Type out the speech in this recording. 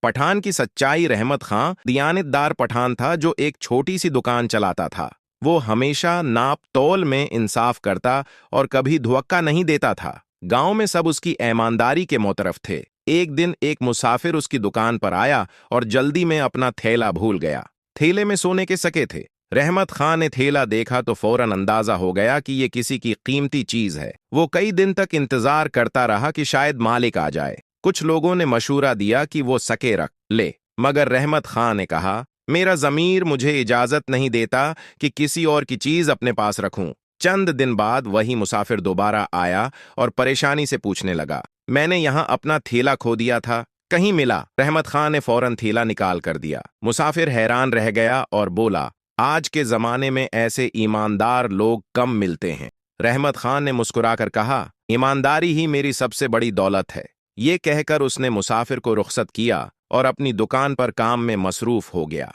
पठान की सच्चाई। रहमत खां दियानतदार पठान था जो एक छोटी सी दुकान चलाता था। वो हमेशा नाप तौल में इंसाफ करता और कभी धुआक्का नहीं देता था। गांव में सब उसकी ईमानदारी के मोतरफ थे। एक दिन एक मुसाफिर उसकी दुकान पर आया और जल्दी में अपना थैला भूल गया। थैले में सोने के सके थे। रहमत खां ने थैला देखा तो फौरन अंदाजा हो गया कि ये किसी की कीमती चीज है। वो कई दिन तक इंतजार करता रहा कि शायद मालिक आ जाए। कुछ लोगों ने मशूरा दिया कि वो सके रख ले, मगर रहमत खां ने कहा, मेरा ज़मीर मुझे इजाजत नहीं देता कि किसी और की चीज अपने पास रखूं। चंद दिन बाद वही मुसाफिर दोबारा आया और परेशानी से पूछने लगा, मैंने यहां अपना थैला खो दिया था, कहीं मिला? रहमत खां ने फौरन थैला निकाल कर दिया। मुसाफिर हैरान रह गया और बोला, आज के जमाने में ऐसे ईमानदार लोग कम मिलते हैं। रहमत खान ने मुस्कुराकर कहा, ईमानदारी ही मेरी सबसे बड़ी दौलत है। ये कहकर उसने मुसाफिर को रुखसत किया और अपनी दुकान पर काम में मसरूफ हो गया।